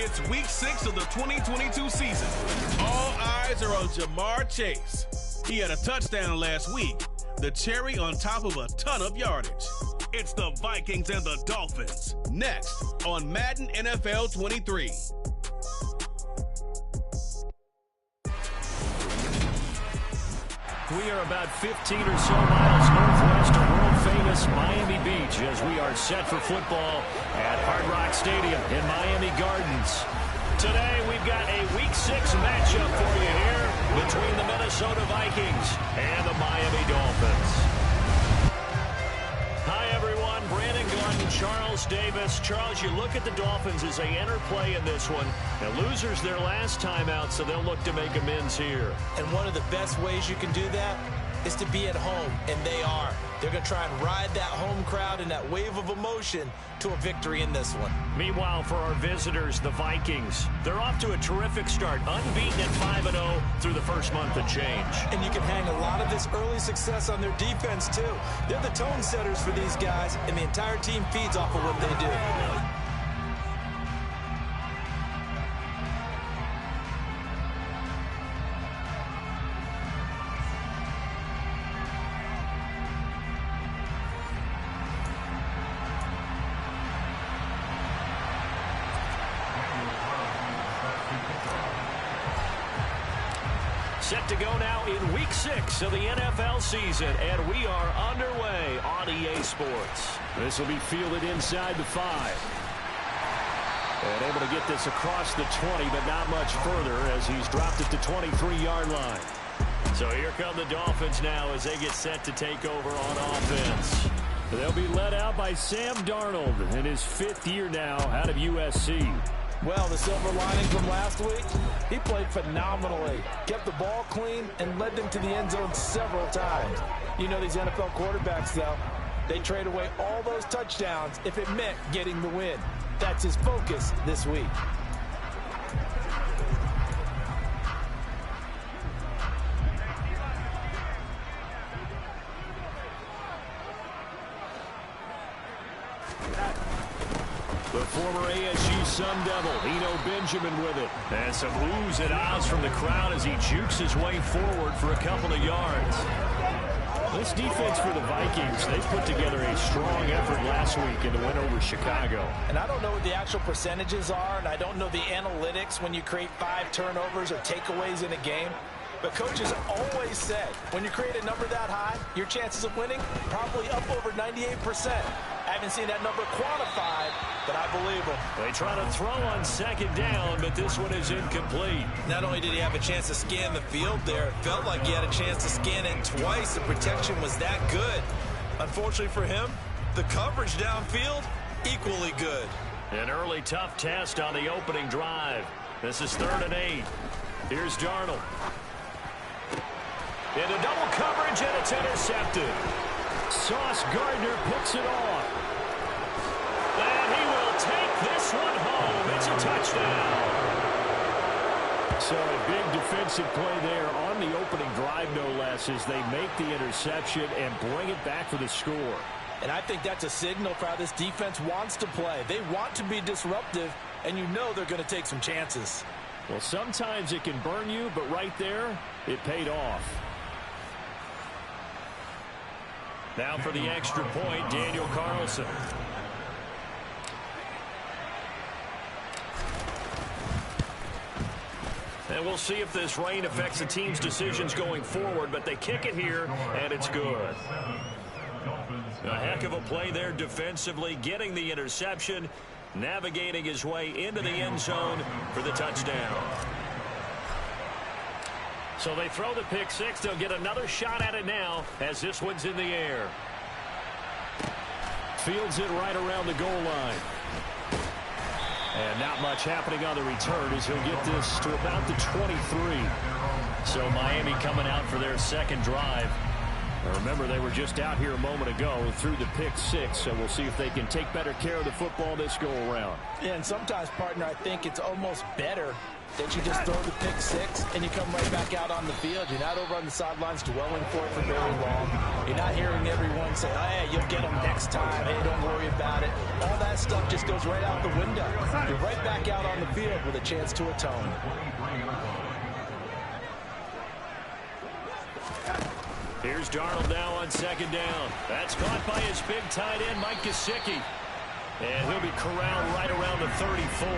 It's week 6 of the 2022 season. All eyes are on Jamar Chase. He had a touchdown last week, the cherry on top of a ton of yardage. It's the Vikings and the Dolphins, next on Madden NFL 23. We are about 15 or so miles northwest of world-famous Miami Beach as we are set for football at Hard Rock Stadium in Miami Gardens. Today, we've got a Week 6 matchup for you here between the Minnesota Vikings and the Miami Dolphins. Hi, everyone. Brandon Glenn, Charles Davis. Charles, you look at the Dolphins as they enter play in this one. The losers their last time out, so they'll look to make amends here. And one of the best ways you can do that is to be at home, and they are. They're going to try and ride that home crowd and that wave of emotion to a victory in this one. Meanwhile, for our visitors, the Vikings, they're off to a terrific start, unbeaten at 5-0 through the first month of change. And you can hang a lot of this early success on their defense, too. They're the tone setters for these guys, and the entire team feeds off of what they do. Set to go now in Week 6 of the NFL season, and we are underway on EA Sports. This will be fielded inside the 5. And able to get this across the 20, but not much further as he's dropped it to 23-yard line. So here come the Dolphins now as they get set to take over on offense. They'll be led out by Sam Darnold in his 5th year now out of USC. Well, the silver lining from last week, he played phenomenally. Kept the ball clean and led them to the end zone several times. You know these NFL quarterbacks, though, they trade away all those touchdowns if it meant getting the win. That's his focus this week. The former ASU Sun Devil, Eno Benjamin with it. And some oohs and ahs from the crowd as he jukes his way forward for a couple of yards. This defense for the Vikings, they put together a strong effort last week in the win over Chicago. And I don't know what the actual percentages are, and I don't know the analytics when you create 5 turnovers or takeaways in a game. But coaches always said, when you create a number that high, your chances of winning probably up over 98%. I haven't seen that number quantified, but I believe him. They try to throw on second down, but this one is incomplete. Not only did he have a chance to scan the field there, it felt like he had a chance to scan it twice. The protection was that good. Unfortunately for him, the coverage downfield, equally good. An early tough test on the opening drive. This is 3rd and 8. Here's Darnold. Into double coverage, and it's intercepted. Sauce Gardner picks it off. And he will take this one home. It's a touchdown. So a big defensive play there on the opening drive, no less, as they make the interception and bring it back for the score. And I think that's a signal for how this defense wants to play. They want to be disruptive, and you know they're going to take some chances. Well, sometimes it can burn you, but right there, it paid off. Now for the extra point, Daniel Carlson. And we'll see if this rain affects the team's decisions going forward, but they kick it here, and it's good. A heck of a play there defensively, getting the interception, navigating his way into the end zone for the touchdown. So they throw the pick 6. They'll get another shot at it now as this one's in the air. Fields it right around the goal line. And not much happening on the return as he'll get this to about the 23. So Miami coming out for their second drive. Now remember, they were just out here a moment ago through the pick 6, so we'll see if they can take better care of the football this go around. Yeah, and sometimes, partner, I think it's almost better that you just throw the pick six and you come right back out on the field. You're not over on the sidelines dwelling for it for very long. You're not hearing everyone say, oh, hey, you'll get them next time. Hey, don't worry about it. All that stuff just goes right out the window. You're right back out on the field with a chance to atone. Here's Darnold now on second down. That's caught by his big tight end, Mike Gesicki. And he'll be corralled right around the 34.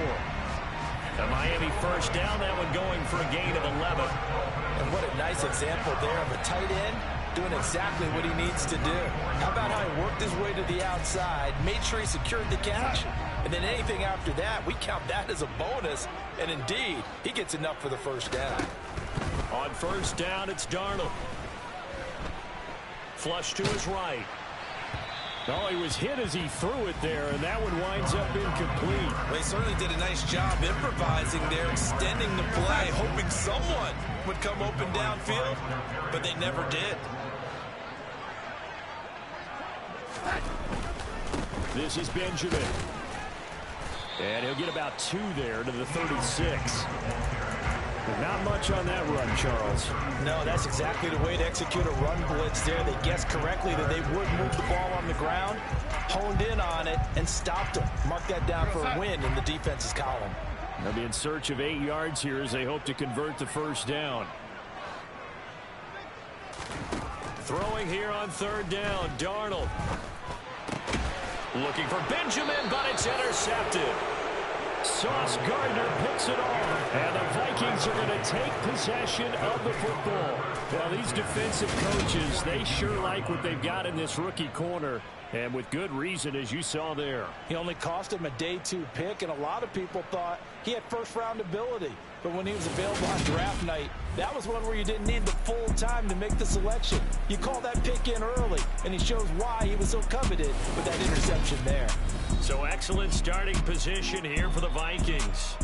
A Miami first down, that one going for a gain of 11. And what a nice example there of a tight end doing exactly what he needs to do. How about how he worked his way to the outside, made sure he secured the catch, and then anything after that, we count that as a bonus. And indeed, he gets enough for the first down. On first down, it's Darnold. Flush to his right. Oh, he was hit as he threw it there, and that one winds up incomplete. They certainly did a nice job improvising there, extending the play, hoping someone would come open downfield, but they never did. This is Benjamin. And he'll get about 2 there to the 36. Not much on that run, Charles. No, that's exactly the way to execute a run blitz there. They guessed correctly that they would move the ball on the ground, honed in on it, and stopped them. Mark that down for a win in the defense's column. They'll be in search of 8 yards here as they hope to convert the first down. Throwing here on third down, Darnold. Looking for Benjamin, but it's intercepted. Sauce Gardner picks it off, and the Vikings are going to take possession of the football. Now, these defensive coaches, they sure like what they've got in this rookie corner, and with good reason, as you saw there. He only cost him a day 2 pick, and a lot of people thought he had first-round ability. But when he was available on draft night, that was one where you didn't need the full time to make the selection. You call that pick in early, and he shows why he was so coveted with that interception there. So excellent starting position here for the Vikings.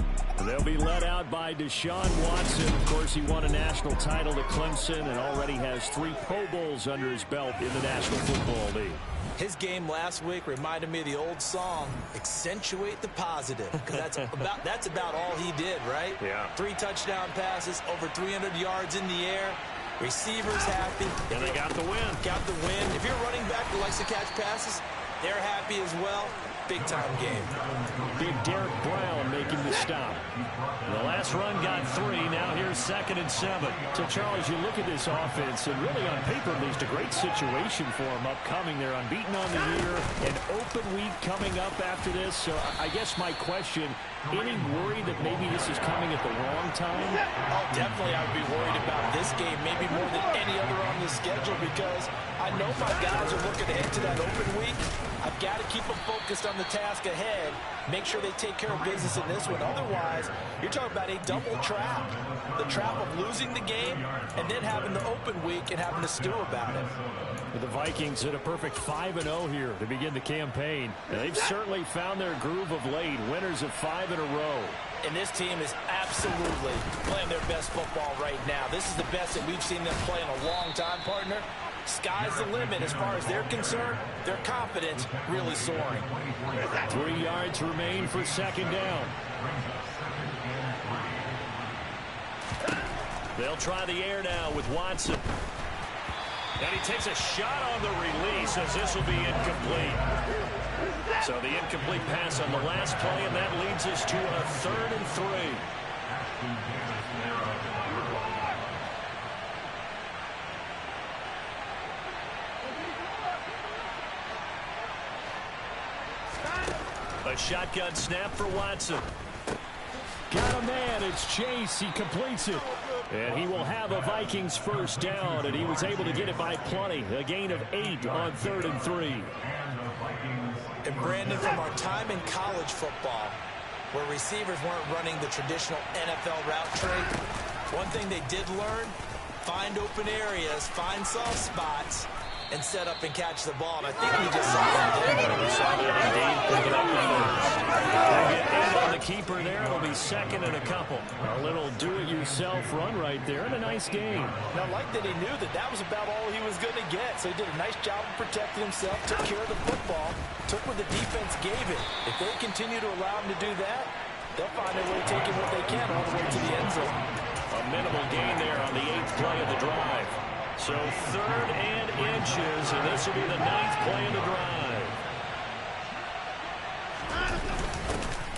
They'll be led out by Deshaun Watson. Of course, he won a national title at Clemson and already has 3 Pro Bowls under his belt in the National Football League. His game last week reminded me of the old song, Accentuate the Positive, because that's about all he did, right? Yeah. 3 touchdown passes, over 300 yards in the air. Receivers happy. And they got the win. Got the win. If you're a running back who likes to catch passes, they're happy as well. Big-time game. Big Derek Brown making the stop. The last run got 3. Now here's 2nd and 7. So, Charles, you look at this offense, and really on paper, at least a great situation for them upcoming. They're unbeaten on the year. An open week coming up after this. So I guess my question, any worry that maybe this is coming at the wrong time? Oh, definitely I would be worried about this game, maybe more than any other on the schedule, because I know my guys are looking ahead to that open week. I've got to keep them focused on the task ahead, make sure they take care of business in this one. Otherwise, you're talking about a double trap. The trap of losing the game and then having the open week and having to stew about it. The Vikings hit a perfect 5-0 here to begin the campaign. And they've certainly found their groove of late, winners of 5 in a row. And this team is absolutely playing their best football right now. This is the best that we've seen them play in a long time, partner. Sky's the limit as far as they're concerned. Their confidence really soaring. 3 yards remain for 2nd down. They'll try the air now with Watson. And he takes a shot on the release as this will be incomplete. So the incomplete pass on the last play, and that leads us to a 3rd and 3. A shotgun snap for Watson. Got a man, it's Chase, he completes it. And he will have a Vikings first down, and he was able to get it by plenty. A gain of 8 on 3rd and 3. And Brandon, from our time in college football, where receivers weren't running the traditional NFL route tree, one thing they did learn, find open areas, find soft spots, and set up and catch the ball. And I think we just saw that. On the keeper there, it'll be 2nd and a couple. A little do-it-yourself run right there, and a nice game. Now, like that he knew that that was about all he was going to get. So he did a nice job of protecting himself, took care of the football, took what the defense gave him. If they continue to allow him to do that, they'll find their way taking what they can all the way to the end zone. A minimal gain there on the 8th play of the drive. So 3rd and inches, and this will be the 9th play of the drive.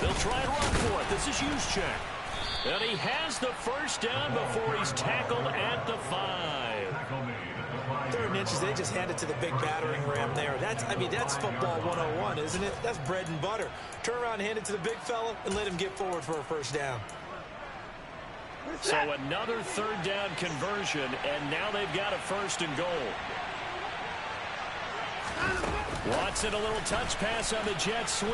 They'll try and run for it. This is Juszczyk. And he has the first down before he's tackled at the 5. 3rd and inches, they just hand it to the big battering ram there. That's football 101, isn't it? That's bread and butter. Turn around, hand it to the big fella, and let him get forward for a first down. So another 3rd down conversion, and now they've got a 1st and goal. Watson, a little touch pass on the jet sweep,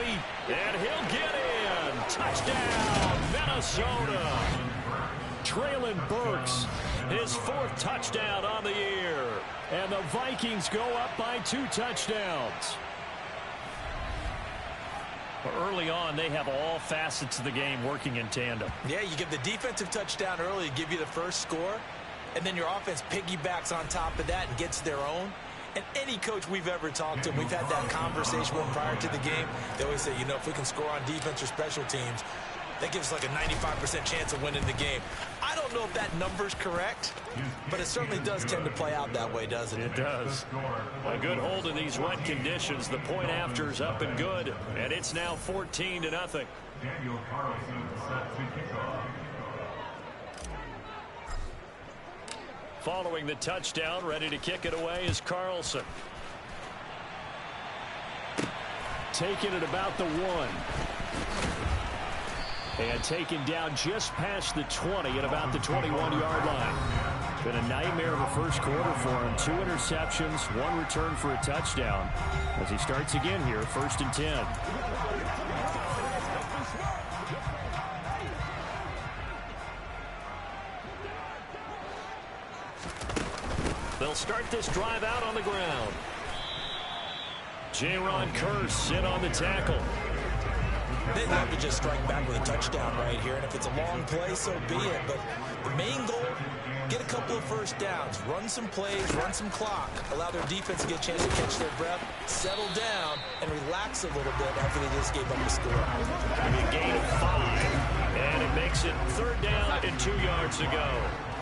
and he'll get in. Touchdown, Minnesota. Traylon Burks, his 4th touchdown on the year. And the Vikings go up by 2 touchdowns. Early on, they have all facets of the game working in tandem. Yeah, you give the defensive touchdown early, give you the first score, and then your offense piggybacks on top of that and gets their own. And any coach we've ever talked to, we've had that conversation with prior to the game, they always say, if we can score on defense or special teams, that gives us like a 95% chance of winning the game. I don't know if that number's correct, but it certainly does tend to play out that way, doesn't it? It does. A good hold in these wet conditions. The point after's up and good, and it's now 14-0. Following the touchdown, ready to kick it away is Carlson. Taking it about the 1. And taken down just past the 20 at about the 21-yard line. Been a nightmare of a first quarter for him. 2 interceptions, 1 return for a touchdown. As he starts again here, 1st and 10. They'll start this drive out on the ground. Jaron Kearse in on the tackle. They'd love to just strike back with a touchdown right here, and if it's a long play, so be it. But the main goal, get a couple of first downs, run some plays, run some clock, allow their defense to get a chance to catch their breath, settle down, and relax a little bit after they just gave up the score. A gain of 5, and it makes it 3rd down and 2 yards to go.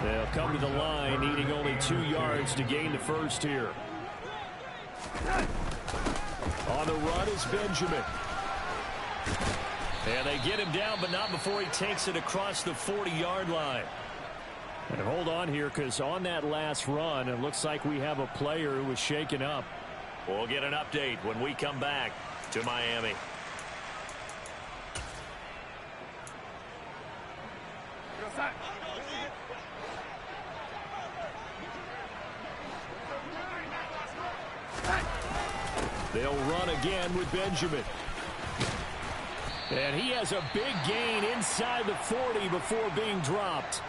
They'll come to the line, needing only 2 yards to gain the first here. On the run is Benjamin. And they get him down, but not before he takes it across the 40-yard line. And hold on here, because on that last run, it looks like we have a player who was shaken up. We'll get an update when we come back to Miami. They'll run again with Benjamin. And he has a big gain inside the 40 before being dropped.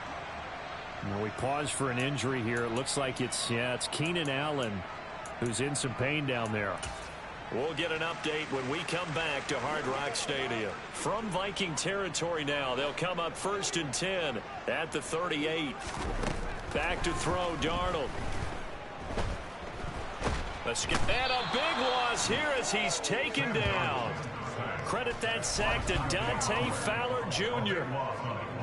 Well, we pause for an injury here. It looks like it's Keenan Allen who's in some pain down there. We'll get an update when we come back to Hard Rock Stadium. From Viking territory now, they'll come up 1st and 10 at the 38. Back to throw, Darnold. And a big loss here as he's taken down. Credit that sack to Dante Fowler Jr.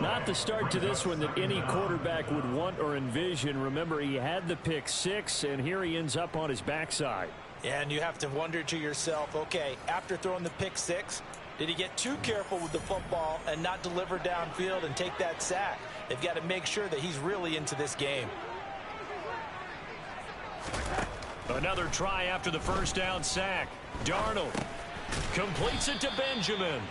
Not the start to this one that any quarterback would want or envision. Remember, he had the pick 6, and here he ends up on his backside. Yeah, and you have to wonder to yourself, okay, after throwing the pick 6, did he get too careful with the football and not deliver downfield and take that sack? They've got to make sure that he's really into this game. Another try after the first down sack. Darnold completes it to Benjamin.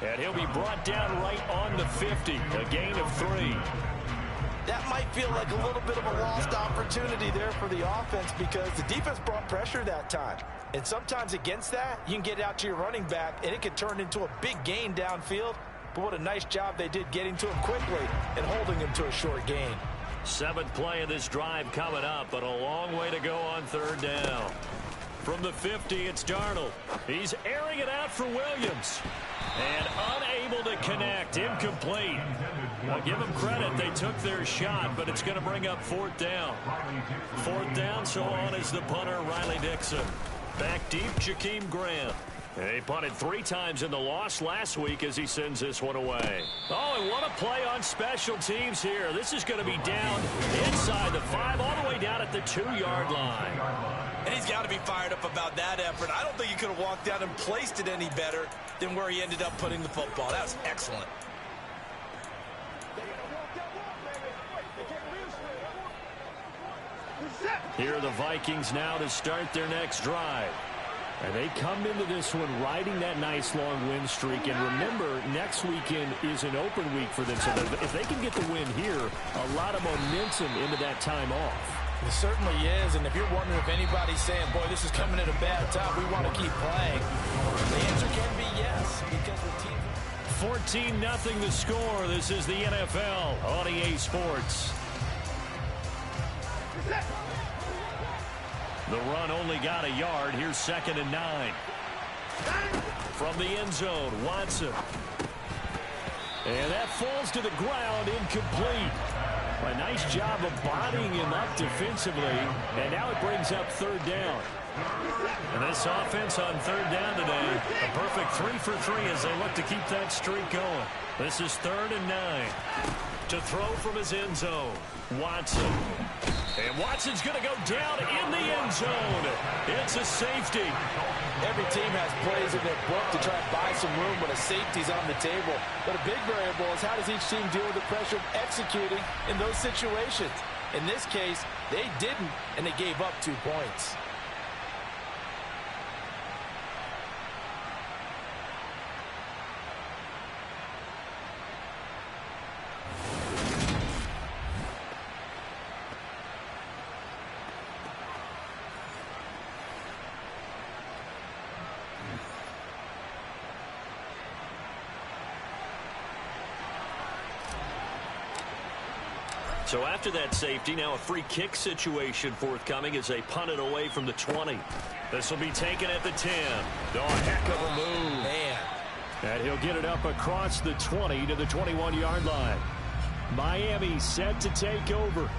And he'll be brought down right on the 50. A gain of 3. That might feel like a little bit of a lost opportunity there for the offense because the defense brought pressure that time. And sometimes against that, you can get out to your running back, and it can turn into a big gain downfield. But what a nice job they did getting to him quickly and holding him to a short gain. 7th play of this drive coming up, but a long way to go on 3rd down. From the 50, it's Darnold. He's airing it out for Williams. And unable to connect. Incomplete. I'll give them credit. They took their shot, but it's going to bring up 4th down. 4th down, so on is the punter, Riley Dixon. Back deep, Jakeem Grant. He punted 3 times in the loss last week as he sends this one away. Oh, and what a play on special teams here. This is going to be down inside the 5, all the way down at the 2-yard line. And he's got to be fired up about that effort. I don't think he could have walked down and placed it any better than where he ended up putting the football. That was excellent. Here are the Vikings now to start their next drive. And they come into this one riding that nice long win streak. And remember, next weekend is an open week for them. So if they can get the win here, a lot of momentum into that time off. It certainly is. And if you're wondering if anybody's saying, boy, this is coming at a bad time, we want to keep playing, the answer can be yes. Because the team... 14-0 the score. This is the NFL on EA Sports. The run only got a yard. Here's 2nd and 9. From the end zone, Watson. And that falls to the ground, incomplete. A nice job of bodying him up defensively. And now it brings up 3rd down. And this offense on 3rd down today, a perfect 3 for 3 as they look to keep that streak going. This is 3rd and 9. To throw from his end zone, Watson. And Watson's going to go down in the end zone. It's a safety. Every team has plays in their book to try and buy some room when a safety's on the table. But a big variable is how does each team deal with the pressure of executing in those situations. In this case, they didn't, and they gave up 2 points. So after that safety, now a free kick situation forthcoming as they punt it away from the 20. This will be taken at the 10. Oh, heck of a move. Man. And he'll get it up across the 20 to the 21-yard line. Miami set to take over.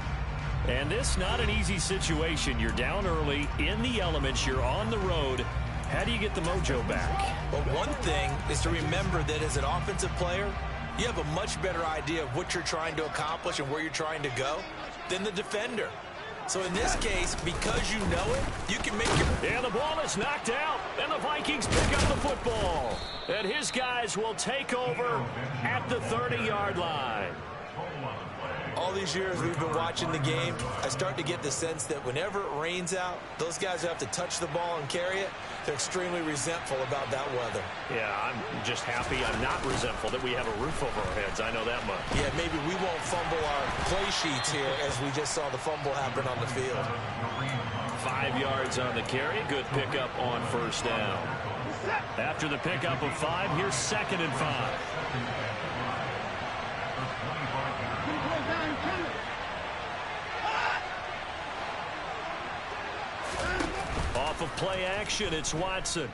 And this not an easy situation. You're down early, in the elements, you're on the road. How do you get the mojo back? Well, one thing is to remember that as an offensive player, you have a much better idea of what you're trying to accomplish and where you're trying to go than the defender. So in this case, because you know it, you can make your... And the ball is knocked out, and the Vikings pick up the football. And his guys will take over at the 30-yard line. All these years we've been watching the game, I start to get the sense that whenever it rains out, those guys who have to touch the ball and carry it, they're extremely resentful about that weather. Yeah, I'm just happy I'm not resentful that we have a roof over our heads. I know that much. Yeah, maybe we won't fumble our play sheets here as we just saw the fumble happen on the field. 5 yards on the carry. Good pickup on 1st down. After the pickup of 5, here's 2nd and 5. Off of play action, it's Watson.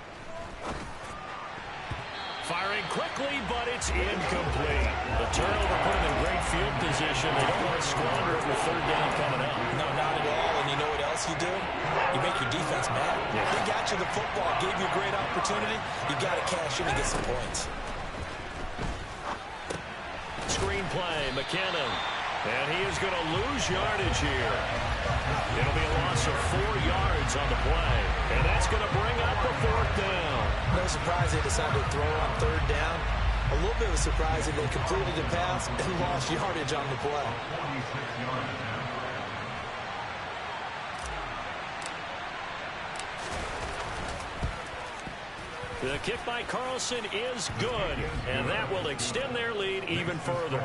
Firing quickly, but it's incomplete. The turnover put him in great field position. They don't want to squander it with 3rd down coming up. No, not at all. And you know what else you do? You make your defense mad. Yeah. They got you the football, gave you a great opportunity. You got to cash in and get some points. Screen play, McKinnon. And he is going to lose yardage here. It'll be a loss of 4 yards on the play. And that's going to bring up the 4th down. No surprise they decided to throw on 3rd down. A little bit of a surprise that they completed the pass and lost yardage on the play. The kick by Carlson is good, and that will extend their lead even further.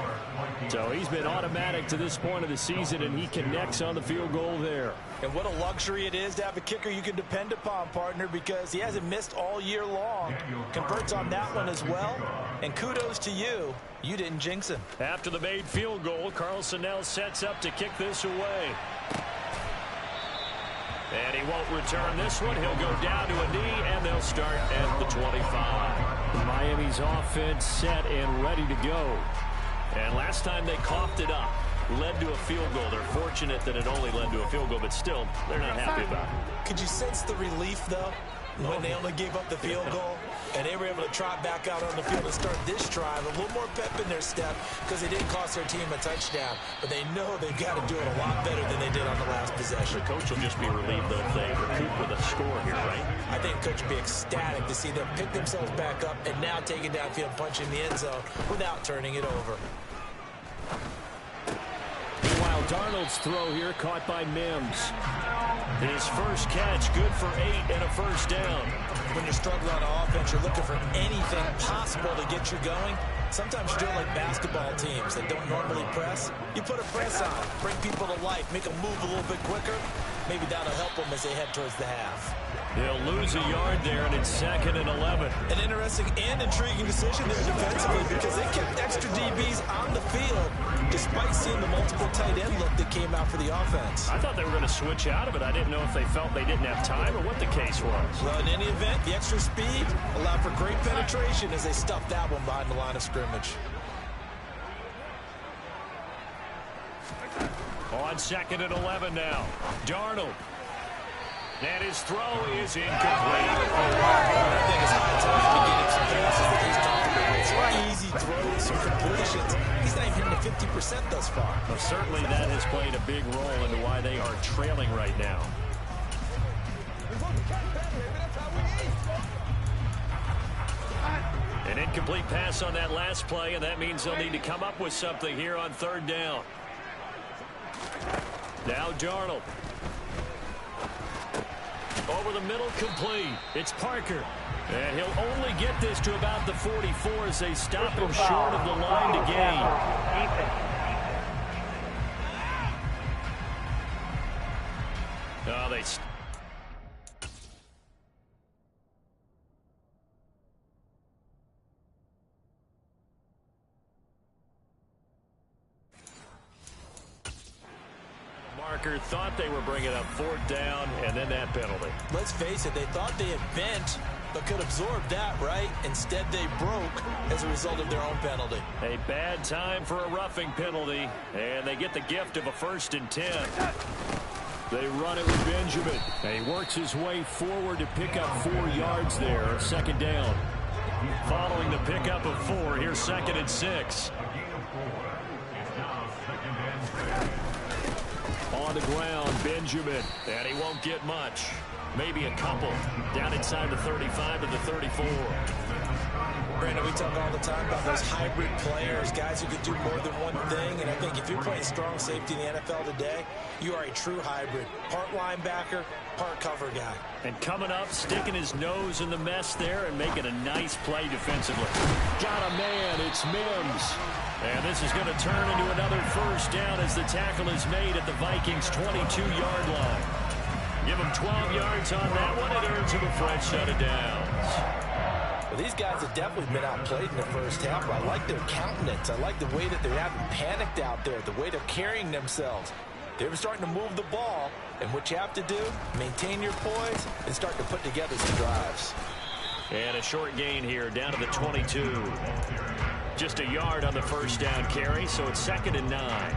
So he's been automatic to this point of the season, and he connects on the field goal there. And what a luxury it is to have a kicker you can depend upon, partner, because he hasn't missed all year long. Converts on that one as well, and kudos to you. You didn't jinx him. After the made field goal, Carlson now sets up to kick this away. And he won't return this one. He'll go down to a knee, and they'll start at the 25. Miami's offense set and ready to go. And last time they coughed it up, led to a field goal. They're fortunate that it only led to a field goal, but still, they're not happy about it. Could you sense the relief, though? when they only gave up the field goal, and they were able to trot back out on the field and start this drive, a little more pep in their step because they didn't cost their team a touchdown. But they know they've got to do it a lot better than they did on the last possession. The coach will just be relieved though if they recoup with a score here, right? I think the coach will be ecstatic to see them pick themselves back up and now take it downfield, punching the end zone without turning it over. Meanwhile, Darnold's throw here caught by Mims. His first catch, good for 8 and a first down. When you're struggling on offense, you're looking for anything possible to get you going. Sometimes you do it like basketball teams that don't normally press. You put a press on, bring people to life, make them move a little bit quicker. Maybe that'll help them as they head towards the half. They'll lose a yard there, and it's 2nd and 11. An interesting and intriguing decision there defensively because they kept extra DBs on the field despite seeing the multiple tight end look that came out for the offense. I thought they were going to switch out of it. I didn't know if they felt they didn't have time or what the case was. Well, in any event, the extra speed allowed for great penetration as they stuffed that one behind the line of scrimmage. On 2nd and 11 now. Darnold. And his throw is incomplete. I think it's high time to get him some passes that he's talking about. Some easy throws, some completions. He's not even hitting the 50% thus far. Well, certainly that has played a big role into why they are trailing right now. An incomplete pass on that last play, and that means they'll need to come up with something here on 3rd down. Now Darnold. Over the middle, complete. It's Parker. And he'll only get this to about the 44 as they stop him short of the line to gain. Oh, they... Marker thought they were bringing up 4th down, and then that penalty. Let's face it, they thought they had bent, but could absorb that, right? Instead, they broke as a result of their own penalty. A bad time for a roughing penalty, and they get the gift of a 1st and 10. They run it with Benjamin. And he works his way forward to pick up 4 yards there, 2nd down. Following the pickup of 4, here's 2nd and 6. On the ground, Benjamin, and he won't get much. Maybe a couple. Down inside the 35 to the 34. Brandon, we talk all the time about those hybrid players, guys who could do more than one thing, and I think if you're playing strong safety in the NFL today, you are a true hybrid. Part linebacker, part cover guy. And coming up, sticking his nose in the mess there and making a nice play defensively. Got a man, it's Mims. And this is going to turn into another 1st down as the tackle is made at the Vikings' 22-yard line. Give him 12 yards on that one. It earns him a fresh set of downs. Well, these guys have definitely been outplayed in the first half. I like their countenance. I like the way that they're having panicked out there, the way they're carrying themselves. They're starting to move the ball, and what you have to do, maintain your poise and start to put together some drives. And a short gain here down to the 22. Just a yard on the 1st down carry, so it's 2nd and 9.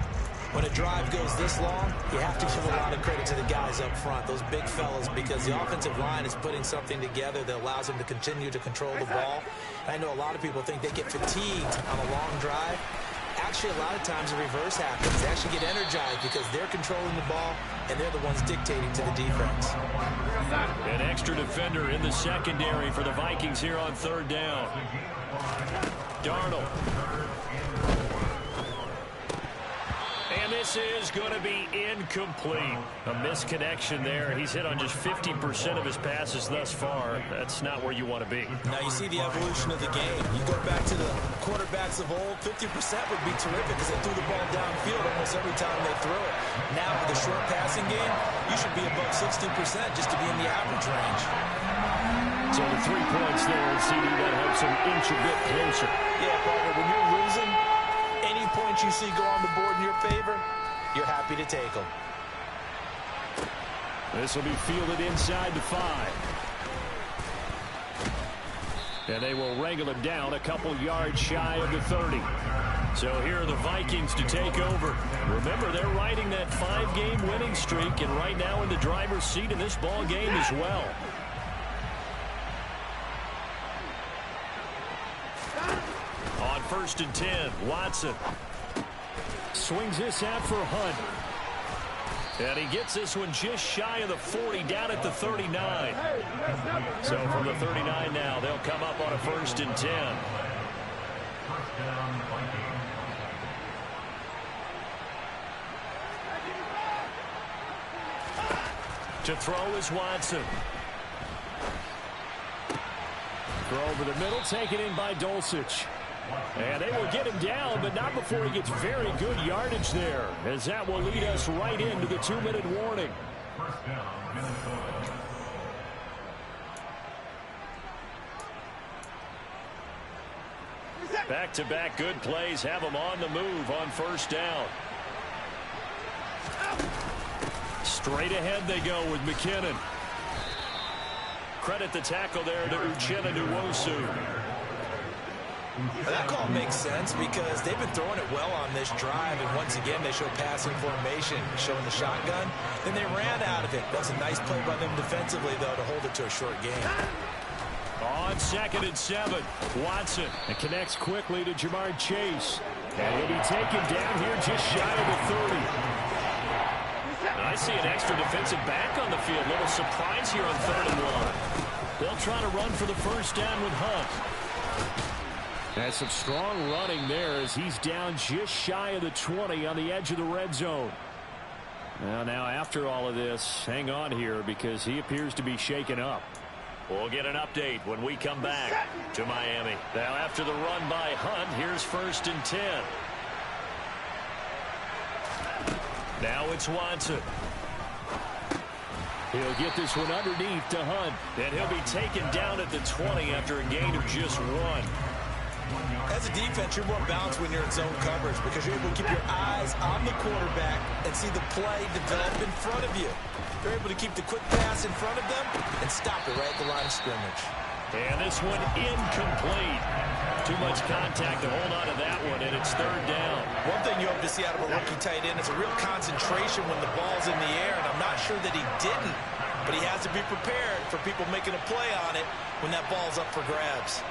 When a drive goes this long, you have to give a lot of credit to the guys up front, those big fellas, because the offensive line is putting something together that allows them to continue to control the ball. I know a lot of people think they get fatigued on a long drive. Actually, a lot of times the reverse happens. They actually get energized because they're controlling the ball, and they're the ones dictating to the defense. An extra defender in the secondary for the Vikings here on 3rd down. Darnold. And this is going to be incomplete. A misconnection there. He's hit on just 50% of his passes thus far. That's not where you want to be. Now you see the evolution of the game. You go back to the quarterbacks of old, 50% would be terrific because they threw the ball downfield almost every time they threw it. Now with the short passing game, you should be above 60% just to be in the average range. So the 3 points there, and CD, that helps him inch a bit closer. Yeah, Parker, when you're losing, any points you see go on the board in your favor, you're happy to take them. This will be fielded inside the 5. And they will wrangle him down a couple yards shy of the 30. So here are the Vikings to take over. Remember, they're riding that 5-game winning streak, and right now in the driver's seat in this ball game as well. first and 10. Watson swings this out for Hunt. And he gets this one just shy of the 40, down at the 39. So from the 39 now, they'll come up on a first and 10. To throw is Watson. Throw over the middle, taken in by Dulcich. And they will get him down, but not before he gets very good yardage there, as that will lead us right into the 2-minute warning. Back-to-back good plays have them on the move on first down. Straight ahead they go with McKinnon. Credit the tackle there to Uchenna Nwosu. That call makes sense because they've been throwing it well on this drive, and once again they show passing formation, showing the shotgun. Then they ran out of it. That's a nice play by them defensively, though, to hold it to a short game. On 2nd and 7, Watson. It connects quickly to Jamar Chase. And he'll be taken down here just shy of the 30. I see an extra defensive back on the field. Little surprise here on 3rd and 1. They'll try to run for the first down with Hunt. That's some strong running there as he's down just shy of the 20 on the edge of the red zone. Now after all of this, hang on here because he appears to be shaken up. We'll get an update when we come back to Miami. Now after the run by Hunt, here's 1st and 10. Now it's Watson. He'll get this one underneath to Hunt. And he'll be taken down at the 20 after a gain of just 1. As a defense, you're more balanced when you're in zone coverage because you're able to keep your eyes on the quarterback and see the play develop in front of you. You're able to keep the quick pass in front of them and stop it right at the line of scrimmage. And this one incomplete. Too much contact to hold on to that one, and it's 3rd down. One thing you hope to see out of a rookie tight end is a real concentration when the ball's in the air, and I'm not sure that he didn't, but he has to be prepared for people making a play on it when that ball's up for grabs.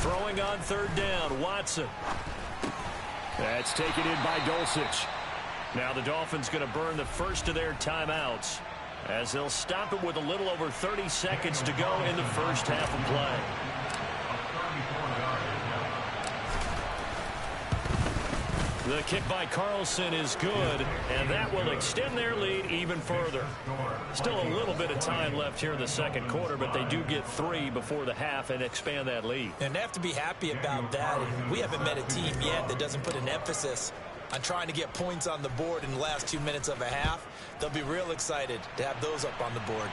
Throwing on 3rd down, Watson. That's taken in by Dulcich. Now the Dolphins going to burn the first of their timeouts as they'll stop it with a little over 30 seconds to go in the first half of play. The kick by Carlson is good, and that will extend their lead even further. Still a little bit of time left here in the 2nd quarter, but they do get 3 before the half and expand that lead. And they have to be happy about that. And we haven't met a team yet that doesn't put an emphasis on trying to get points on the board in the last 2 minutes of a half. They'll be real excited to have those up on the board.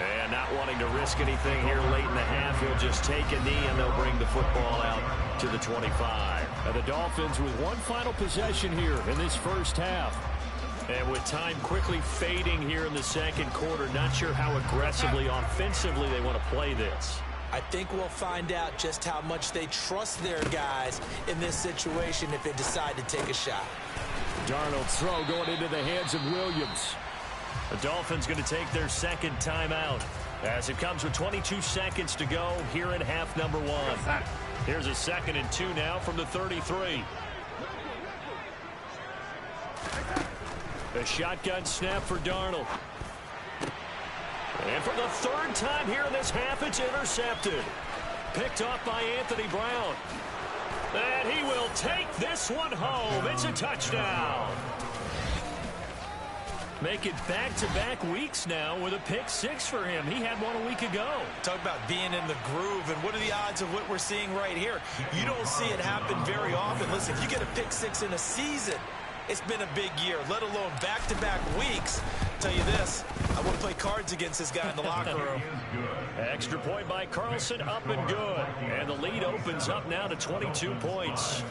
And not wanting to risk anything here late in the half, he'll just take a knee and they'll bring the football out to the 25. And the Dolphins with one final possession here in this first half. And with time quickly fading here in the 2nd quarter, not sure how aggressively, offensively they want to play this. I think we'll find out just how much they trust their guys in this situation if they decide to take a shot. Darnold's throw going into the hands of Williams. The Dolphins going to take their 2nd timeout as it comes with 22 seconds to go here in half number 1. Here's a 2nd and 2 now from the 33. A shotgun snap for Darnold. And for the 3rd time here in this half, it's intercepted. Picked off by Anthony Brown. And he will take this one home. It's a touchdown. Make it back-to-back weeks now with a pick 6 for him. He had one a week ago. Talk about being in the groove, and what are the odds of what we're seeing right here? You don't see it happen very often. Listen, if you get a pick 6 in a season, it's been a big year, let alone back-to-back weeks. I'll tell you this, I want to play cards against this guy in the locker room. Extra point by Carlson, up and good. And the lead opens up now to 22 points.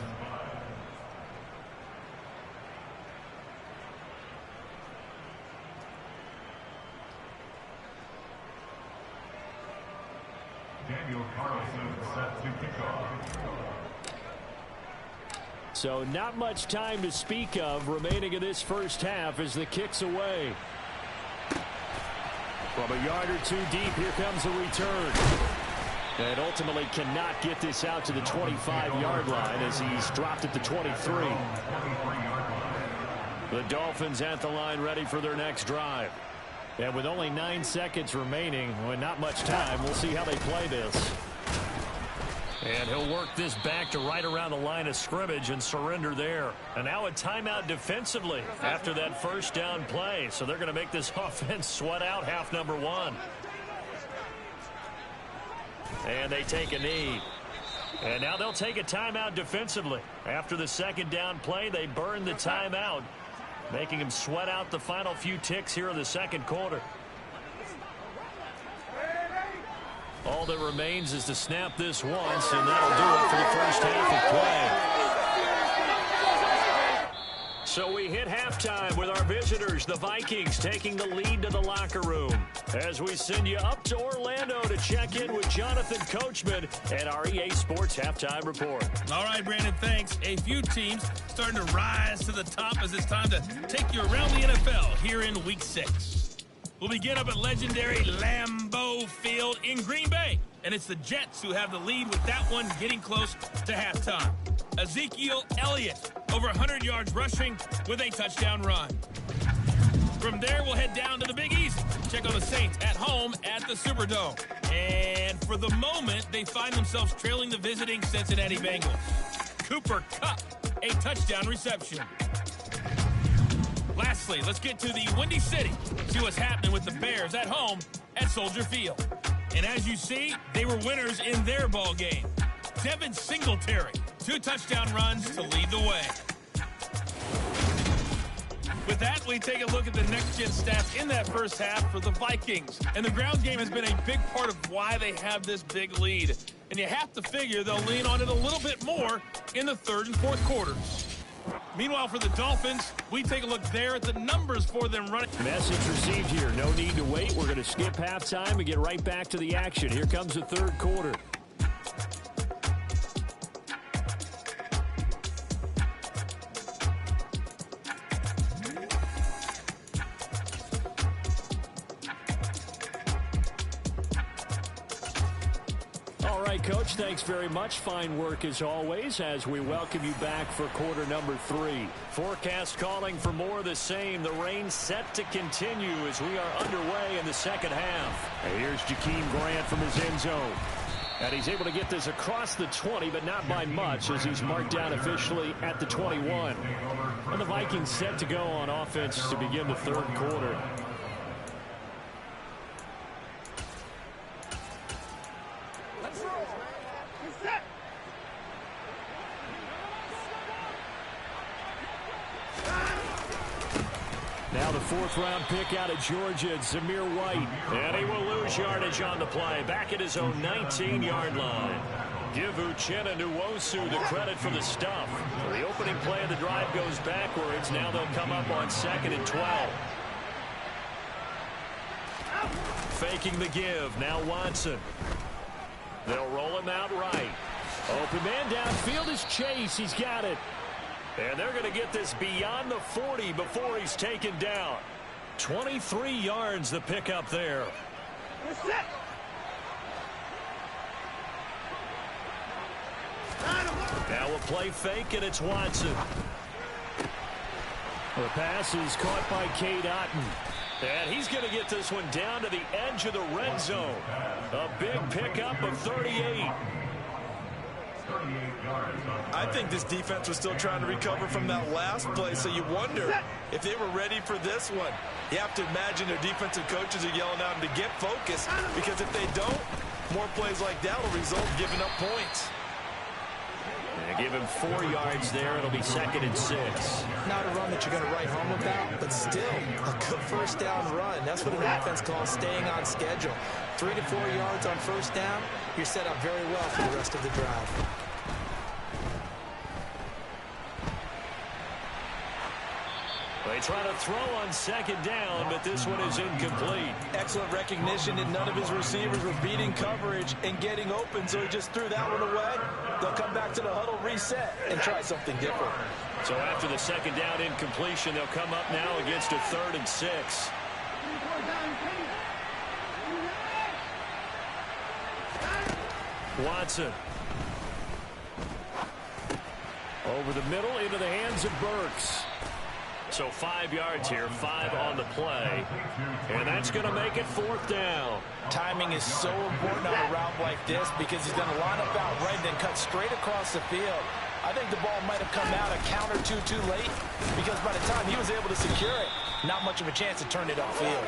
So not much time to speak of remaining in this first half as the kick's away. From a yard or two deep, here comes a return. And ultimately cannot get this out to the 25-yard line as he's dropped at the 23. The Dolphins at the line ready for their next drive. And with only 9 seconds remaining, with not much time, we'll see how they play this. And he'll work this back to right around the line of scrimmage and surrender there. And now a timeout defensively after that first down play. So they're going to make this offense sweat out half number one. And they take a knee. And now they'll take a timeout defensively. After the second down play, they burn the timeout, making them sweat out the final few ticks here in the second quarter. All that remains is to snap this once, and that'll do it for the first half of play. So we hit halftime with our visitors, the Vikings, taking the lead to the locker room. As we send you up to Orlando to check in with Jonathan Coachman at our EA Sports Halftime Report. All right, Brandon, thanks. A few teams starting to rise to the top as it's time to take you around the NFL here in Week 6. We'll begin up at legendary Lambeau Field in Green Bay. And it's the Jets who have the lead with that one getting close to halftime. Ezekiel Elliott, over 100 yards rushing with a touchdown run. From there, we'll head down to the Big East. Check on the Saints at home at the Superdome. And for the moment, they find themselves trailing the visiting Cincinnati Bengals. Cooper Kupp, a touchdown reception. Lastly, let's get to the Windy City. See what's happening with the Bears at home at Soldier Field. And as you see, they were winners in their ball game. Devin Singletary, 2 touchdown runs to lead the way. With that, we take a look at the next-gen stats in that first half for the Vikings. And the ground game has been a big part of why they have this big lead. And you have to figure they'll lean on it a little bit more in the third and fourth quarters. Meanwhile, for the Dolphins, we take a look there at the numbers for them running. Message received here. No need to wait. We're going to skip halftime and get right back to the action. Here comes the third quarter. Coach, thanks very much. Fine work as always as we welcome you back for quarter number 3. Forecast calling for more of the same. The rain set to continue as we are underway in the second half. And here's Jakeem Grant from his end zone. And he's able to get this across the 20, but not by much as he's marked down officially at the 21. And the Vikings set to go on offense to begin the third quarter. Now the fourth-round pick out of Georgia, Zamir White. And he will lose yardage on the play, back at his own 19-yard line. Give Uchenna Nwosu the credit for the stuff. The opening play of the drive goes backwards. Now they'll come up on 2nd and 12. Faking the give. Now Watson. They'll roll him out right. Open man downfield is Chase. He's got it. And they're going to get this beyond the 40 before he's taken down. 23 yards the pickup there. Now a play fake, and it's Watson. The pass is caught by Cade Otton. And he's going to get this one down to the edge of the red zone. A big pickup of 38. I think this defense was still trying to recover from that last play, so you wonder if they were ready for this one. You have to imagine their defensive coaches are yelling at them to get focused, because if they don't, more plays like that will result in giving up points. And give him 4 yards there. It'll be 2nd and 6. Not a run that you're going to write home about, but still a good first down run. That's what an offense calls staying on schedule. 3 to 4 yards on first down, you're set up very well for the rest of the drive. They try to throw on second down, but this one is incomplete. Excellent recognition that none of his receivers were beating coverage and getting open, so he just threw that one away. They'll come back to the huddle, reset, and try something different. So after the second down incompletion, they'll come up now against a 3rd and 6. Watson. Over the middle into the hands of Burks. So 5 yards here, 5 on the play. And that's going to make it 4th down. Timing is so important on a route like this because he's going to line up out right and then cut straight across the field. I think the ball might have come out a count or two too late because by the time he was able to secure it, not much of a chance to turn it upfield.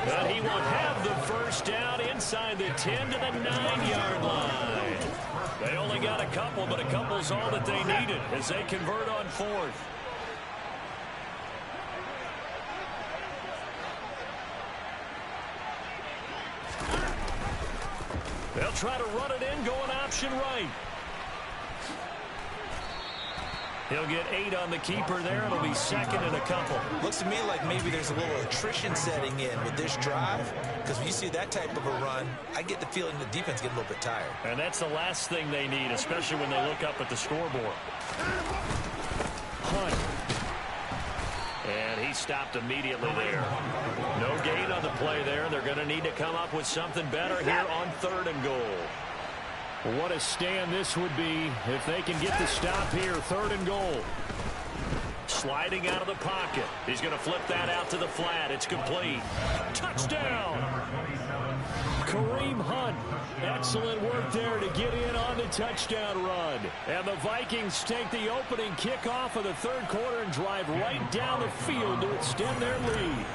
But he will have the first down inside the 10 to the 9-yard line. They only got a couple, but a couple's all that they needed as they convert on 4th. They'll try to run it in, going option right. He'll get 8 on the keeper there. It'll be 2nd and a couple. Looks to me like maybe there's a little attrition setting in with this drive because when you see that type of a run, I get the feeling the defense gets a little bit tired. And that's the last thing they need, especially when they look up at the scoreboard. Hunt. And he stopped immediately there. No gain on the play there. They're going to need to come up with something better here on 3rd and goal. What a stand this would be if they can get the stop here. 3rd and goal. Sliding out of the pocket. He's going to flip that out to the flat. It's complete. Touchdown! Kareem Hunt. Excellent work there to get in on the touchdown run. And the Vikings take the opening kickoff of the 3rd quarter and drive right down the field to extend their lead.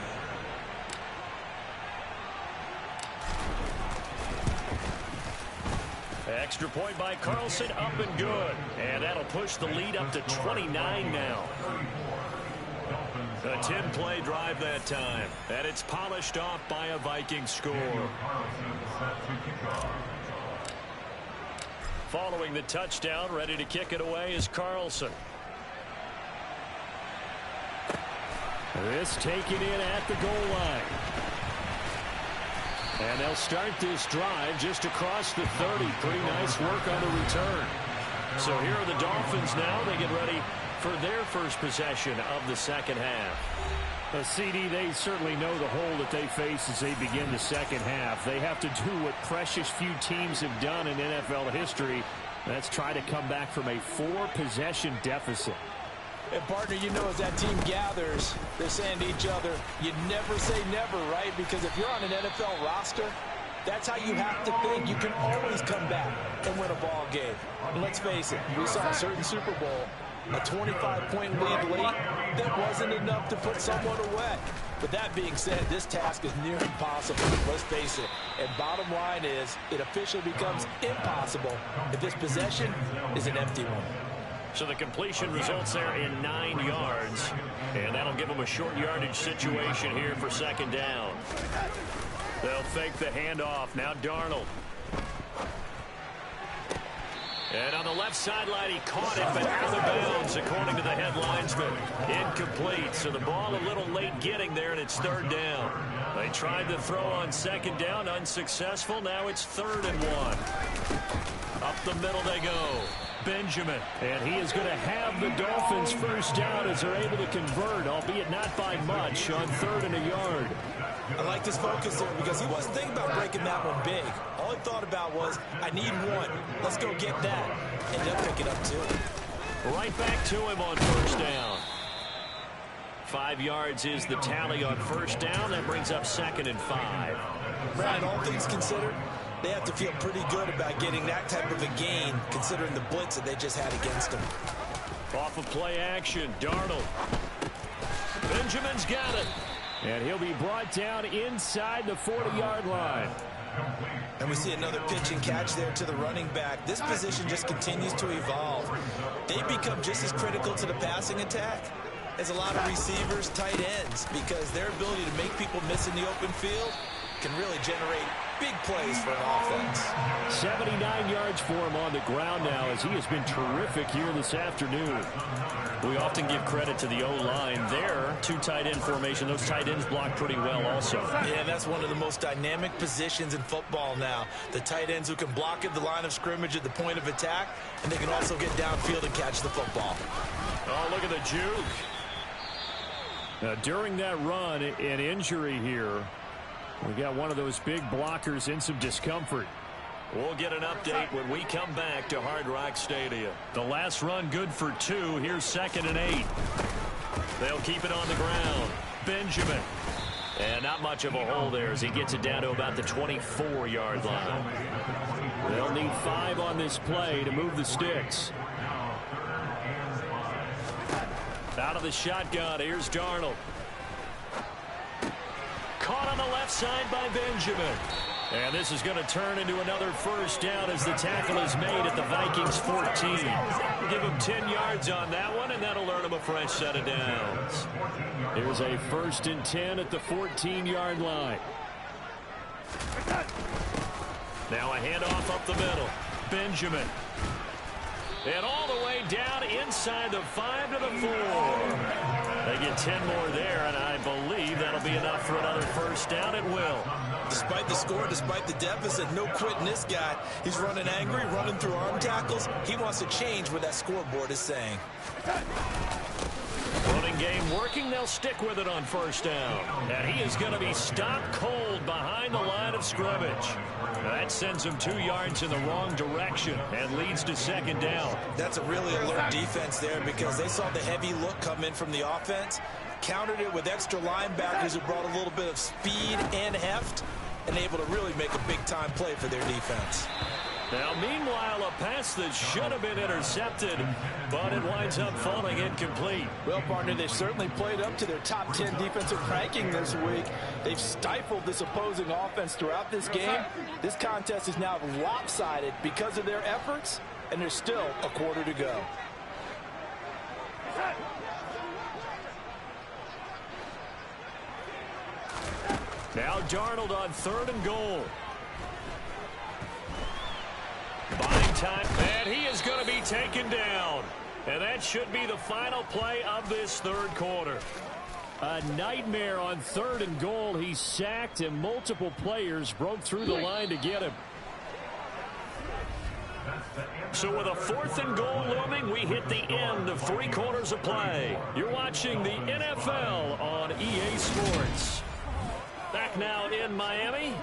Extra point by Carlson, up and good. And that'll push the lead up to 29 now. A 10-play drive that time. And it's polished off by a Viking score. Following the touchdown, ready to kick it away is Carlson. This taken in at the goal line. And they'll start this drive just across the 30. Pretty nice work on the return. So here are the Dolphins now. They get ready for their first possession of the second half. CD, they certainly know the hole that they face as they begin the second half. They have to do what precious few teams have done in NFL history. That's try to come back from a 4-possession deficit. And partner, you know, as that team gathers, they're saying to each other, you never say never, right? Because if you're on an NFL roster, that's how you have to think. You can always come back and win a ball game. And let's face it, we saw a certain Super Bowl, a 25-point lead late, that wasn't enough to put someone away. But that being said, this task is near impossible. Let's face it. And bottom line is, it officially becomes impossible if this possession is an empty one. So the completion results there in 9 yards. And that'll give them a short yardage situation here for second down. They'll fake the handoff. Now Darnold. And on the left sideline, he caught it, but out of bounds, according to the head linesman. Incomplete, so the ball a little late getting there, and it's third down. They tried to throw on second down, unsuccessful. Now it's 3rd and 1. Up the middle they go. Benjamin, and he is going to have the Dolphins first down as they're able to convert, albeit not by much, on 3rd and a yard. I like this focus there because he wasn't thinking about breaking that one big. All he thought about was, I need one. Let's go get that. And they'll pick it up too. Right back to him on first down. 5 yards is the tally on first down. That brings up 2nd and 5. Brian, all things considered, they have to feel pretty good about getting that type of a gain, considering the blitz that they just had against them. Off of play action, Darnold. Benjamin's got it. And he'll be brought down inside the 40-yard line. And we see another pitch and catch there to the running back. This position just continues to evolve. They become just as critical to the passing attack as a lot of receivers, tight ends, because their ability to make people miss in the open field can really generate big plays for an offense. 79 yards for him on the ground now as he has been terrific here this afternoon. We often give credit to the O-line there. Two tight end formation. Those tight ends block pretty well also. Yeah, that's one of the most dynamic positions in football now. The tight ends who can block at the line of scrimmage at the point of attack, and they can also get downfield and catch the football. Oh, look at the juke. Now, during that run, an injury here. We got one of those big blockers in some discomfort. We'll get an update when we come back to Hard Rock Stadium. The last run good for 2. Here's 2nd and 8. They'll keep it on the ground. Benjamin. And not much of a hole there as he gets it down to about the 24-yard line. They'll need 5 on this play to move the sticks. Out of the shotgun, here's Darnold. Caught on the left side by Benjamin. And this is going to turn into another first down as the tackle is made at the Vikings 14. Give them 10 yards on that one, and that'll earn them a fresh set of downs. Here's a 1st and 10 at the 14-yard line. Now a handoff up the middle. Benjamin. And all the way down inside the 5 to the 4. They get 10 more there, and I believe that'll be enough for another first down. It will. Despite the score, despite the deficit, no quitting this guy. He's running angry, running through arm tackles. He wants to change what that scoreboard is saying. Running game working. They'll stick with it on first down. And he is going to be stopped cold behind the line of scrimmage. That sends him 2 yards in the wrong direction and leads to 2nd down. That's a really alert defense there because they saw the heavy look come in from the offense, countered it with extra linebackers who brought a little bit of speed and heft, and able to really make a big-time play for their defense. Now, meanwhile, a pass that should have been intercepted, but it winds up falling incomplete. Well, partner, they've certainly played up to their top 10 defensive ranking this week. They've stifled this opposing offense throughout this game. This contest is now lopsided because of their efforts, and there's still a quarter to go. Now Darnold on 3rd and goal. Buying time, and he is going to be taken down. And that should be the final play of this 3rd quarter. A nightmare on 3rd and goal. He's sacked, and multiple players broke through the line to get him. So with a 4th and goal looming, we hit the end of 3 quarters of play. You're watching the NFL on EA Sports. Back now in Miami.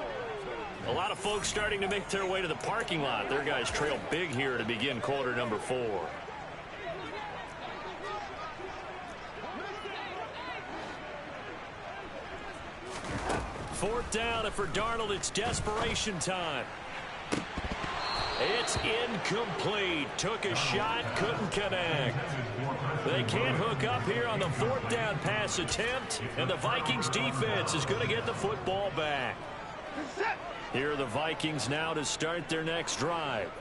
A lot of folks starting to make their way to the parking lot. Their guys trail big here to begin quarter number 4. Fourth down, and for Darnold, it's desperation time. It's incomplete. Took a shot, couldn't connect. They can't hook up here on the 4th down pass attempt, and the Vikings defense is going to get the football back. Here are the Vikings now to start their next drive.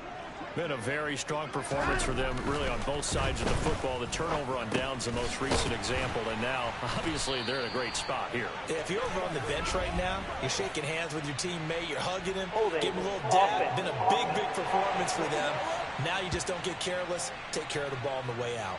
Been a very strong performance for them, really, on both sides of the football. The turnover on downs, the most recent example, and now, obviously, they're in a great spot here. Yeah, if you're over on the bench right now, you're shaking hands with your teammate, you're hugging him, giving him a little dab. Been a big, big performance for them. Now you just don't get careless. Take care of the ball on the way out.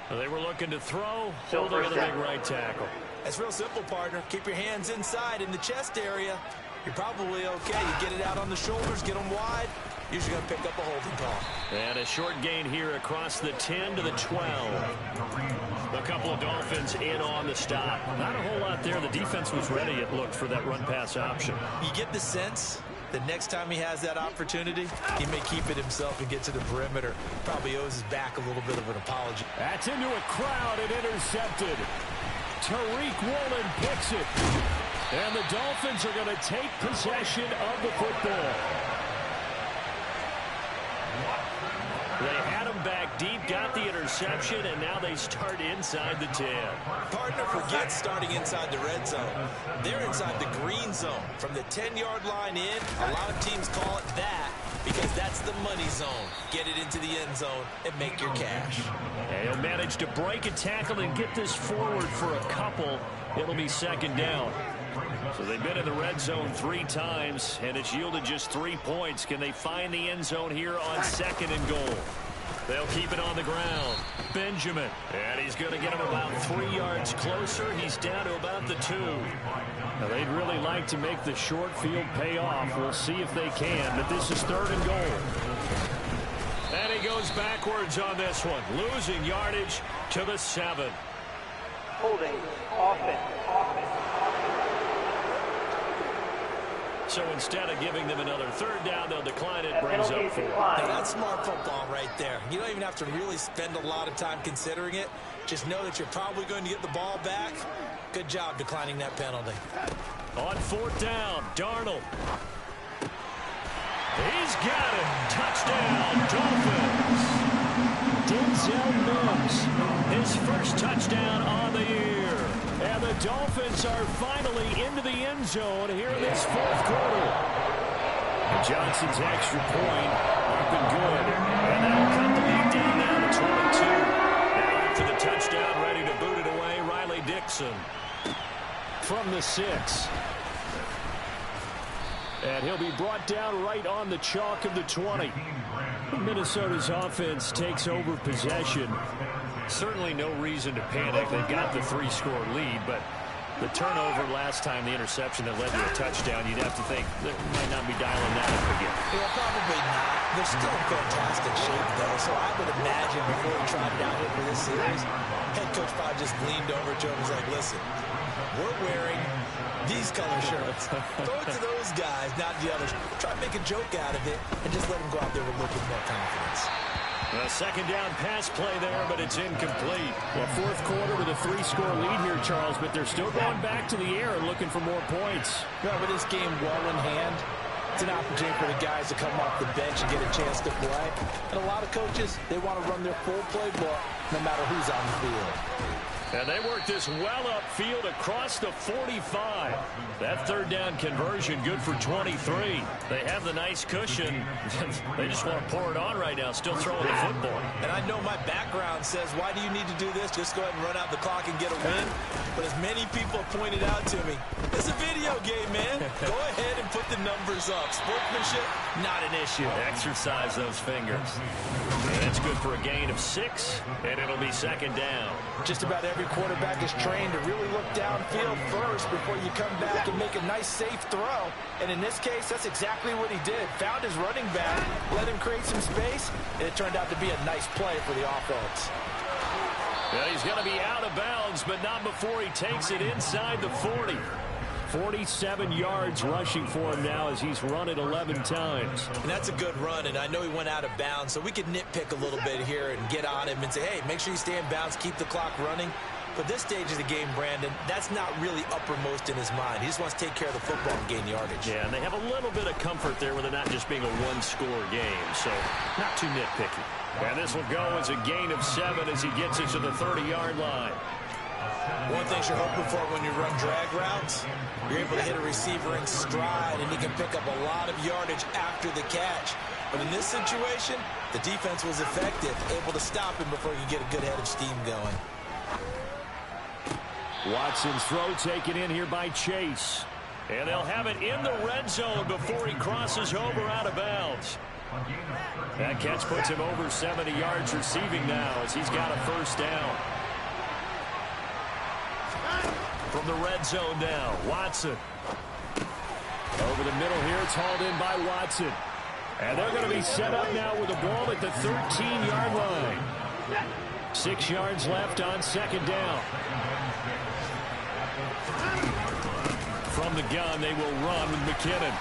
Well, they were looking to throw, holding on the big right tackle. It's real simple, partner. Keep your hands inside in the chest area. You're probably okay. You get it out on the shoulders, get them wide. Usually going to pick up a holding call. And a short gain here across the 10 to the 12. A couple of Dolphins in on the stop. Not a whole lot there. The defense was ready, it looked, for that run-pass option. You get the sense that next time he has that opportunity, he may keep it himself and get to the perimeter. Probably owes his back a little bit of an apology. That's into a crowd and intercepted. Tariq Woolen picks it. And the Dolphins are going to take possession of the football. They had him back deep, got the interception, and now they start inside the 10. Partner forgets starting inside the red zone. They're inside the green zone. From the 10-yard line in, a lot of teams call it that because that's the money zone. Get it into the end zone and make your cash. And he'll manage to break a tackle and get this forward for a couple. It'll be 2nd down. So they've been in the red zone 3 times, and it's yielded just 3 points. Can they find the end zone here on 2nd and goal? They'll keep it on the ground. Benjamin. And he's going to get him about 3 yards closer. He's down to about the 2. Now, they'd really like to make the short field pay off. We'll see if they can, but this is 3rd and goal. And he goes backwards on this one, losing yardage to the 7. Holding offense. So instead of giving them another 3rd down, they'll decline it. Brings up 4. Hey, that's smart football right there. You don't even have to really spend a lot of time considering it. Just know that you're probably going to get the ball back. Good job declining that penalty. On 4th down, Darnold. He's got it. Touchdown, Dolphins. Denzel Mims, his first touchdown on the year. And the Dolphins are finally into the end zone here in this 4th quarter. And Johnson's extra point up and good. And that'll cut the lead down now to 22. Now after the touchdown, ready to boot it away, Riley Dixon from the 6. And he'll be brought down right on the chalk of the 20. Minnesota's offense takes over possession. Certainly no reason to panic. They've got the 3-score lead, but the turnover last time, the interception that led to a touchdown, you'd have to think they might not be dialing that up again. Yeah, probably not. They're still in fantastic shape, though, so I would imagine before he tried it out here for this series, head coach probably just leaned over to him and was like, listen, we're wearing these color shirts. Throw it to those guys, not the others. Try to make a joke out of it and just let them go out there with a little bit more confidence. A 2nd down pass play there, but it's incomplete. Well, 4th quarter with a 3-score lead here, Charles, but they're still going back to the air and looking for more points. Yeah, with this game well in hand, it's an opportunity for the guys to come off the bench and get a chance to play. And a lot of coaches, they want to run their full playbook no matter who's on the field. And they work this well upfield across the 45. That 3rd down conversion good for 23. They have the nice cushion. They just want to pour it on right now, still throwing the football. And I know my background says, why do you need to do this? Just go ahead and run out the clock and get a win. But as many people have pointed out to me, it's a video game, man. Go ahead and put the numbers up. Sportsmanship, not an issue. Exercise those fingers. And that's good for a gain of 6, and it'll be 2nd down. Just about every quarterback is trained to really look downfield first before you come back and make a nice, safe throw. And in this case, that's exactly what he did. Found his running back, let him create some space, and it turned out to be a nice play for the offense. Well, he's going to be out of bounds, but not before he takes it inside the 40. 47 yards rushing for him now as he's run it 11 times. And that's a good run, and I know he went out of bounds, so we could nitpick a little bit here and get on him and say, hey, make sure you stay in bounds, keep the clock running. But this stage of the game, Brandon, that's not really uppermost in his mind. He just wants to take care of the football and gain yardage. Yeah, and they have a little bit of comfort there with it not just being a 1-score game, so not too nitpicky. And this will go as a gain of 7 as he gets it to the 30-yard line. One thing you're hoping for when you run drag routes, you're able to hit a receiver in stride, and he can pick up a lot of yardage after the catch. But in this situation, the defense was effective, able to stop him before he could get a good head of steam going. Watson's throw taken in here by Chase. And they'll have it in the red zone before he crosses over out of bounds. That catch puts him over 70 yards receiving now as he's got a 1st down. From the red zone now, Watson. Over the middle here, it's hauled in by Watson. And they're going to be set up now with the ball at the 13-yard line. 6 yards left on 2nd down. From the gun, they will run with McKinnon.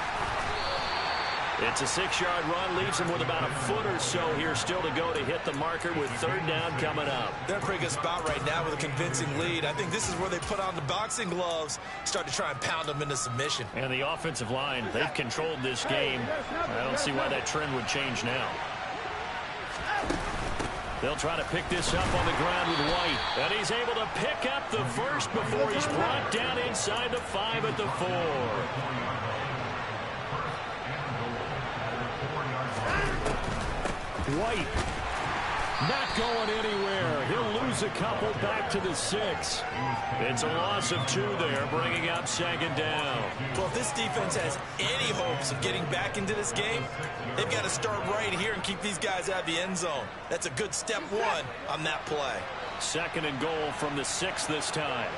It's a 6-yard run, leaves him with about a foot or so here still to go to hit the marker with 3rd down coming up. They're in a pretty good spot right now with a convincing lead. I think this is where they put on the boxing gloves, start to try and pound them into submission. And the offensive line, they've controlled this game. I don't see why that trend would change now. They'll try to pick this up on the ground with White. And he's able to pick up the 1st before he's brought down inside the 5 at the 4. White Not going anywhere. He'll lose a couple back to the 6. It's a loss of 2 there, bringing up 2nd down. Well, if this defense has any hopes of getting back into this game, they've got to start right here and keep these guys out of the end zone. That's a good step 1 on that play. 2nd and goal from the 6 this time.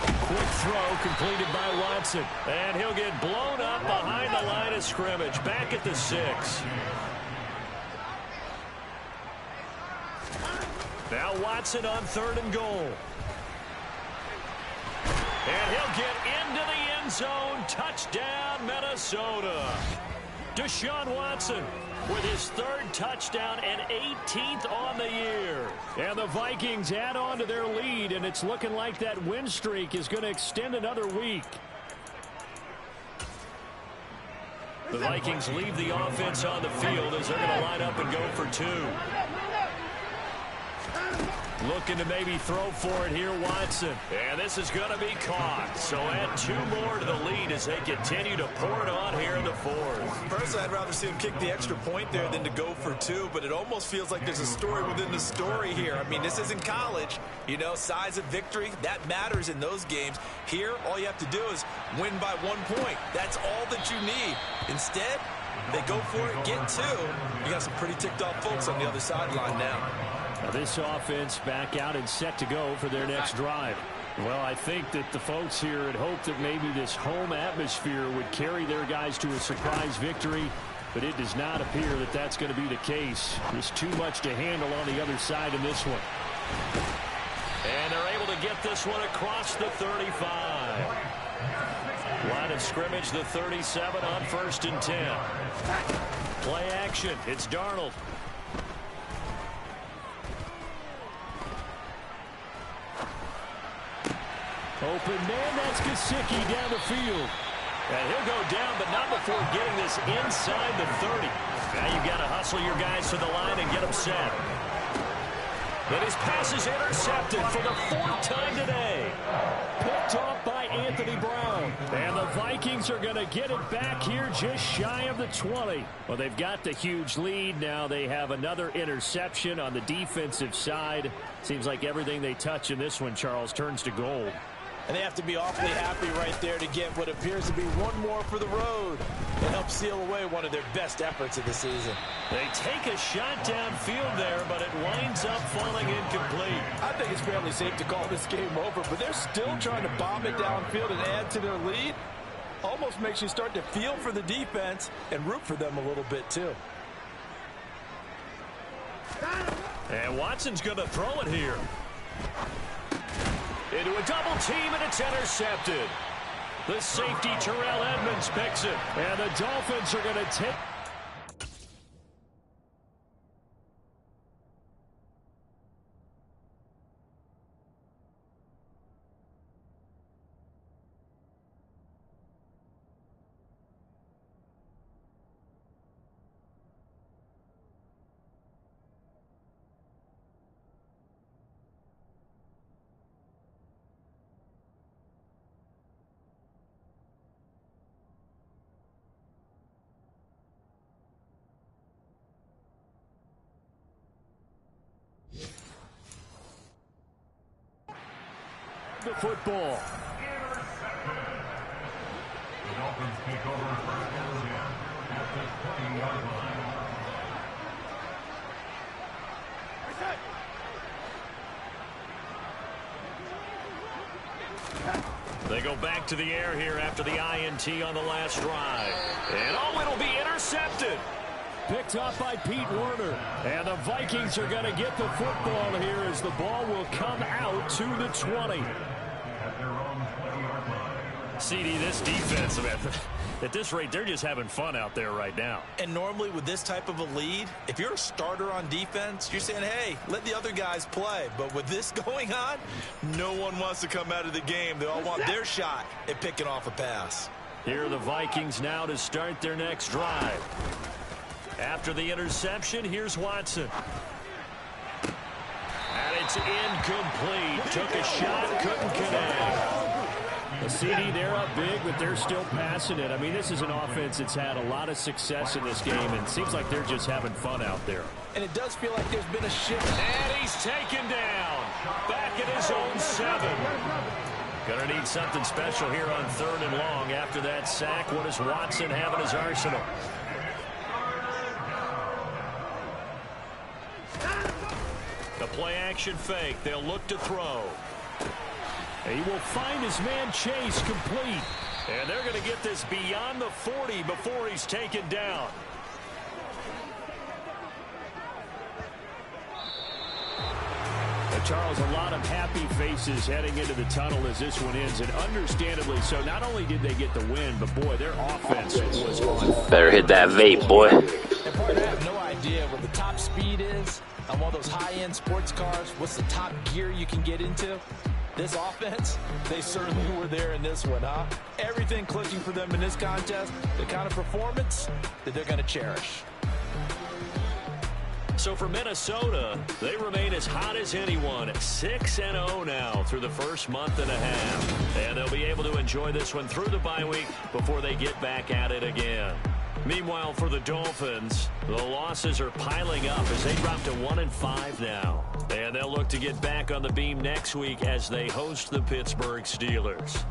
Quick throw completed by Watson. And he'll get blown up behind the line of scrimmage. Back at the 6. Now Watson on 3rd and goal. And he'll get into the end zone. Touchdown, Minnesota. Deshaun Watson with his 3rd touchdown and 18th on the year. And the Vikings add on to their lead, and it's looking like that win streak is going to extend another week. The Vikings leave the offense on the field as they're going to line up and go for 2. Looking to maybe throw for it here, Watson. And this is going to be caught. So add 2 more to the lead as they continue to pour it on here in the 4th. Personally, I'd rather see him kick the extra point there than to go for 2, but it almost feels like there's a story within the story here. I mean, this isn't college. You know, size of victory, that matters in those games. Here, all you have to do is win by 1 point. That's all that you need. Instead, they go for it, get 2. You got some pretty ticked off folks on the other sideline now. Now this offense back out and set to go for their next drive. Well, I think that the folks here had hoped that maybe this home atmosphere would carry their guys to a surprise victory, but it does not appear that that's going to be the case. There's too much to handle on the other side in this one. And they're able to get this one across the 35. Line of scrimmage, the 37 on 1st and 10. Play action. It's Darnold. Open man, that's Gesicki down the field. And he'll go down, but not before getting this inside the 30. Now you've got to hustle your guys to the line and get them set. And his pass is intercepted for the 4th time today. Picked off by Anthony Brown. And the Vikings are going to get it back here just shy of the 20. Well, they've got the huge lead. Now they have another interception on the defensive side. Seems like everything they touch in this one, Charles, turns to gold. And they have to be awfully happy right there to get what appears to be 1 more for the road and help seal away one of their best efforts of the season. They take a shot downfield there, but it winds up falling incomplete. I think it's fairly safe to call this game over, but they're still trying to bomb it downfield and add to their lead. Almost makes you start to feel for the defense and root for them a little bit too. And Watson's going to throw it here. Into a double team, and it's intercepted. The safety, Terrell Edmonds, picks it. And the Dolphins are going to take... the football. The Dolphins take over 1st and 10 at the 20-yard line. They go back to the air here after the INT on the last drive. And oh, it'll be intercepted. Picked up by Pete Werner. And the Vikings are going to get the football here as the ball will come out to the 20. CD, this defense, at this rate, they're just having fun out there right now. And normally with this type of a lead, if you're a starter on defense, you're saying, hey, let the other guys play. But with this going on, no one wants to come out of the game. They all want their shot at picking off a pass. Here are the Vikings now to start their next drive. After the interception, here's Watson. And it's incomplete. Took a shot, couldn't connect. A CD, they're up big, but they're still passing it. I mean, this is an offense that's had a lot of success in this game, and it seems like they're just having fun out there. And it does feel like there's been a shift. And he's taken down. Back at his own 7. Gonna need something special here on 3rd and long. After that sack, what does Watson have in his arsenal? The play-action fake. They'll look to throw. He will find his man Chase complete. And they're going to get this beyond the 40 before he's taken down. Charles, a lot of happy faces heading into the tunnel as this one ends, and understandably so. Not only did they get the win, but boy, their offense was on. Better hit that vape, boy. And part I have no idea what the top speed is on one of those high-end sports cars. What's the top gear you can get into? This offense, they certainly were there in this one, huh? Everything clicking for them in this contest, the kind of performance that they're going to cherish. So for Minnesota, they remain as hot as anyone, 6-0 now through the first month and a half. And they'll be able to enjoy this one through the bye week before they get back at it again. Meanwhile, for the Dolphins, the losses are piling up as they drop to 1-5 now. And they'll look to get back on the beam next week as they host the Pittsburgh Steelers.